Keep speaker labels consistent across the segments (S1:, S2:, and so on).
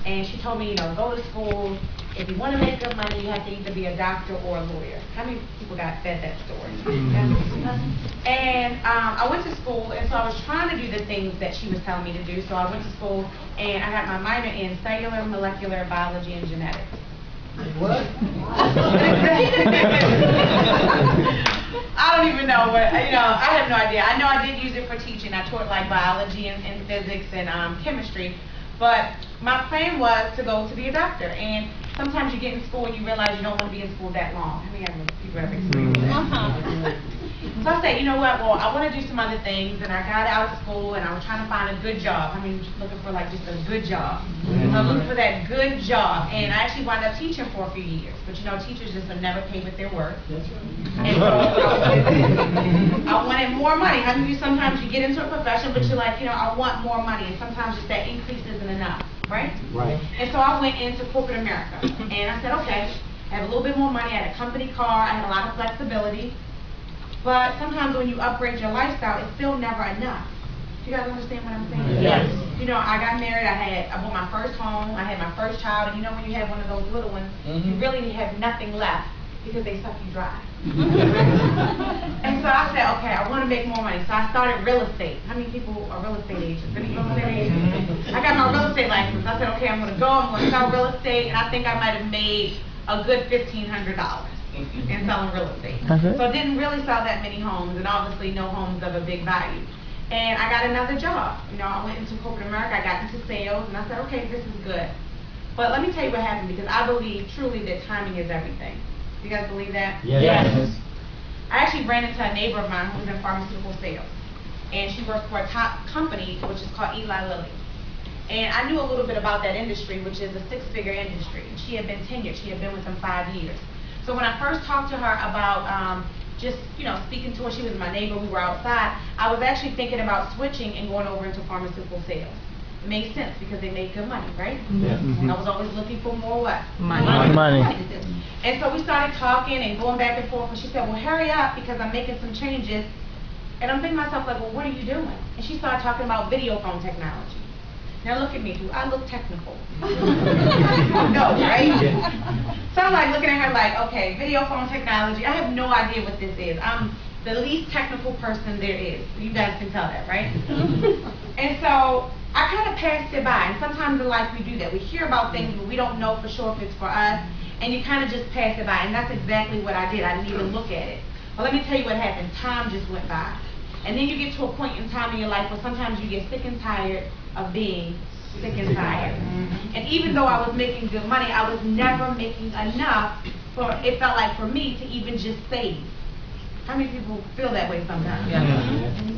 S1: And she told me, you know, go to school. If you want to make good money, you have to either be a doctor or a lawyer. How many people got fed that story? And I went to school, and so I was trying to do the things that she was telling me to do. So I went to school, and I got my minor in cellular, molecular biology, and genetics.
S2: What?
S1: I don't even know what, you know, I have no idea. I know I did use it for teaching. I taught like biology and physics and chemistry. But my plan was to go to be a doctor. And sometimes you get in school and you realize you don't want to be in school that long. How many people have experienced that? So I said, you know what, well, I want to do some other things, and I got out of school, and I was trying to find a good job. I mean, looking for like just a good job. So I looked for that good job, and I actually wound up teaching for a few years. But you know, teachers just are never paid with their work.
S2: That's right.
S1: And so I wanted more money. I mean, sometimes you get into a profession, but you're like, you know, I want more money, and sometimes just that increase isn't enough, right?
S2: Right.
S1: And so I went into corporate America, and I said, okay, I have a little bit more money. I had a company car. I had a lot of flexibility. But sometimes when you upgrade your lifestyle, it's still never enough. Do you guys understand what I'm saying?
S2: Yes.
S1: You know, I got married, I bought my first home, I had my first child, and you know when you have one of those little ones, you really have nothing left because they suck you dry. And so I said, okay, I want to make more money. So I started real estate. How many people are real estate agents? Any real estate agents? I got my real estate license. I said, okay, I'm going to go, I'm going to sell real estate, and I think I might have made a good $1,500. And selling real estate. So I didn't really sell that many homes, and obviously no homes of a big value. And I got another job. You know, I went into corporate America, I got into sales, and I said, okay, this is good. But let me tell you what happened, because I believe truly that timing is everything. Do you guys believe that?
S2: Yes.
S1: I actually ran into a neighbor of mine who was in pharmaceutical sales. And she worked for a top company, which is called Eli Lilly. And I knew a little bit about that industry, which is a 6-figure industry. She had been tenured. She had been with them 5 years. So when I first talked to her about just, you know, speaking to her, she was my neighbor, we were outside, I was actually thinking about switching and going over into pharmaceutical sales. It made sense because they made good money, right?
S2: Yeah.
S1: I was always looking for more what?
S3: Money.
S1: And so we started talking and going back and forth, and she said, well, hurry up because I'm making some changes. And I'm thinking to myself, like, well, what are you doing? And she started talking about video phone technology. Now look at me, do I look technical? No, right? So I'm like looking at her like, okay, video phone technology, I have no idea what this is. I'm the least technical person there is. You guys can tell that, right? And so I kind of passed it by, and sometimes in life we do that. We hear about things, but we don't know for sure if it's for us, and you kind of just pass it by, and that's exactly what I did. I didn't even look at it. But let me tell you what happened. Time just went by. And then you get to a point in time in your life where sometimes you get sick and tired of being sick and tired. And even though I was making good money, I was never making enough for, it felt like for me to even just save. How many people feel that way sometimes?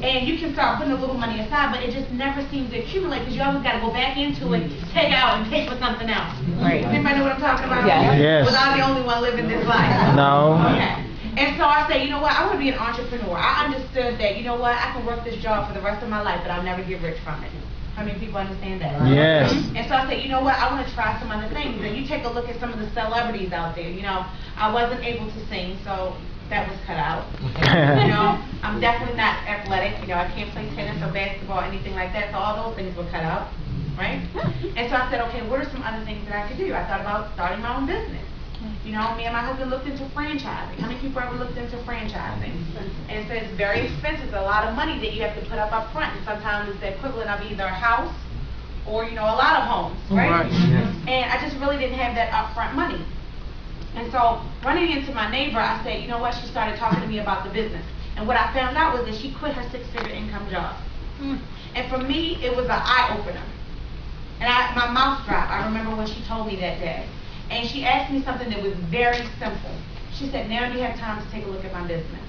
S1: And you can start putting a little money aside, but it just never seems to accumulate because you always got to go back into it, take out, and pay for something else. Right. Anybody know what I'm talking about?
S3: Yes.
S1: Was I the only one living this life?
S3: No.
S1: Okay. And so I said, you know what, I want to be an entrepreneur. I understood that, you know what, I can work this job for the rest of my life, but I'll never get rich from it. How many people understand that?
S3: Yes.
S1: And so I said, you know what, I want to try some other things. And you take a look at some of the celebrities out there. You know, I wasn't able to sing, so that was cut out. You know, I'm definitely not athletic. You know, I can't play tennis or basketball or anything like that, so all those things were cut out, right? And so I said, okay, what are some other things that I could do? I thought about starting my own business. You know, me and my husband looked into franchising. How many people ever looked into franchising? And so it's very expensive. It's a lot of money that you have to put up front. And sometimes it's the equivalent of either a house or, you know, a lot of homes, right? And I just really didn't have that upfront money. And so running into my neighbor, I said, you know what? She started talking to me about the business. And what I found out was that she quit her 6-figure income job. And for me, it was an eye-opener. And my mouth dropped. I remember when she told me that day. And she asked me something that was very simple. She said, now you have time to take a look at my business.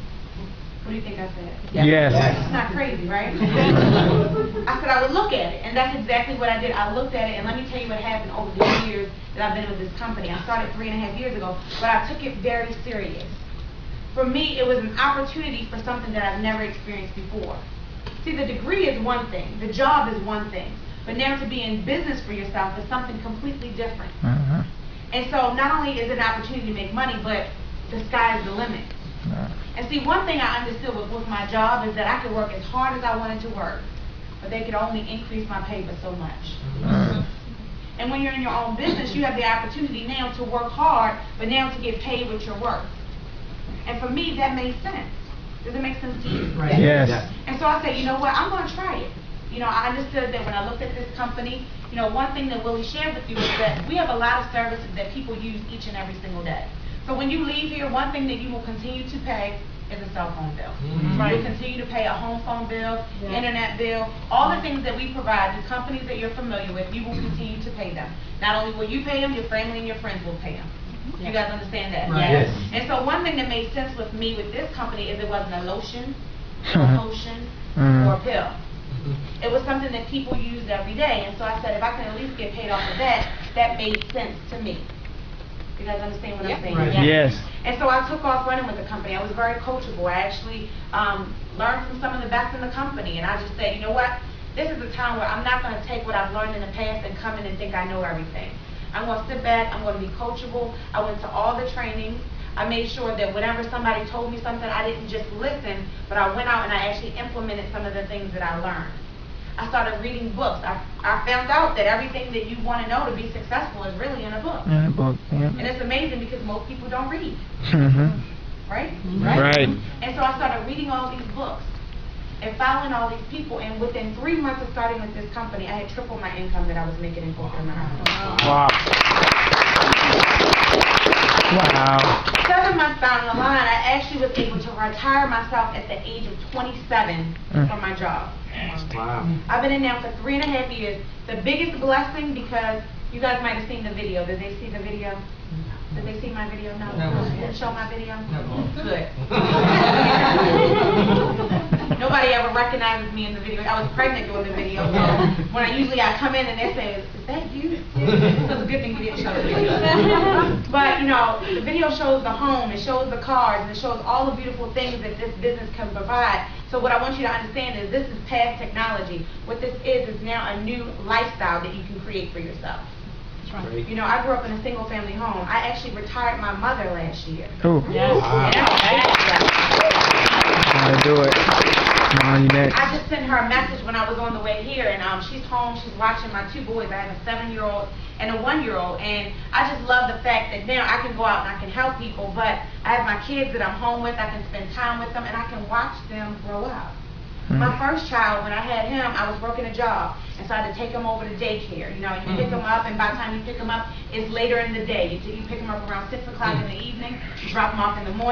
S1: What do you think I said?
S3: Yes.
S1: It's not crazy, right? I said I would look at it, and that's exactly what I did. I looked at it, and let me tell you what happened over the years that I've been with this company. I started 3.5 years ago, but I took it very serious. For me, it was an opportunity for something that I've never experienced before. See, the degree is one thing, the job is one thing, but now to be in business for yourself is something completely different. And so not only is it an opportunity to make money, but the sky is the limit. And see, one thing I understood with my job is that I could work as hard as I wanted to work, but they could only increase my pay by so much. And when you're in your own business, you have the opportunity now to work hard, but now to get paid with your work. And for me, that made sense. Does it make sense to you?
S2: Right.
S3: Yes.
S1: And so I said, you know what, I'm going to try it. You know, I understood that when I looked at this company, you know, one thing that Willie shared with you is that we have a lot of services that people use each and every single day. So when you leave here, one thing that you will continue to pay is a cell phone bill.
S2: Right.
S1: You'll continue to pay a home phone bill, internet bill, all the things that we provide, the companies that you're familiar with, you will continue to pay them. Not only will you pay them, your family and your friends will pay them. You guys understand that?
S2: Right.
S3: Yes.
S1: And so one thing that made sense with me with this company is it wasn't a lotion, a potion, or a pill. It was something that people used every day. And so I said, if I can at least get paid off of that, that made sense to me. You guys understand what I'm saying?
S2: Right.
S3: Yes.
S1: And so I took off running with the company. I was very coachable. I actually learned from some of the best in the company. And I just said, you know what? This is a time where I'm not going to take what I've learned in the past and come in and think I know everything. I'm going to sit back. I'm going to be coachable. I went to all the trainings. I made sure that whenever somebody told me something, I didn't just listen, but I went out and I actually implemented some of the things that I learned. I started reading books. I found out that everything that you want to know to be successful is really in a book.
S3: In a book, yeah.
S1: And it's amazing because most people don't read,
S3: Mm-hmm.
S1: right?
S3: Right.
S1: And so I started reading all these books and following all these people, and within 3 months of starting with this company, I had tripled my income that I was making in corporate America.
S3: Wow. Wow.
S1: 7 months down the line, I actually was able to retire myself at the age of 27 from my job.
S2: Wow.
S1: I've been in now for 3.5 years. The biggest blessing, because you guys might have seen the video. Did they see the video? Did they see my video? No.
S2: No.
S1: Did it show my video?
S2: No.
S1: Good. Nobody ever recognizes me in the video. I was pregnant doing the video, so when I come in and they say, "Is that you?" So it's a good thing you didn't show the video. But you know, the video shows the home, it shows the cars, and it shows all the beautiful things that this business can provide. So what I want you to understand is this is past technology. What this is now a new lifestyle that you can create for yourself.
S2: Right.
S1: You know, I grew up in a single-family home. I actually retired my mother last year.
S3: Oh.
S1: And that's a big blessing.
S3: Gotta do it. Come on, you next.
S1: I just sent her a message when I was on the way here, and she's home. She's watching my 2 boys. I have a 7-year-old and a 1-year-old, and I just love the fact that now I can go out and I can help people, but I have my kids that I'm home with. I can spend time with them, and I can watch them grow up. My first child, when I had him, I was working a job, and so I had to take him over to daycare. You know, you pick him up, and by the time you pick him up, it's later in the day. You pick him up around 6 o'clock in the evening, you drop him off in the morning.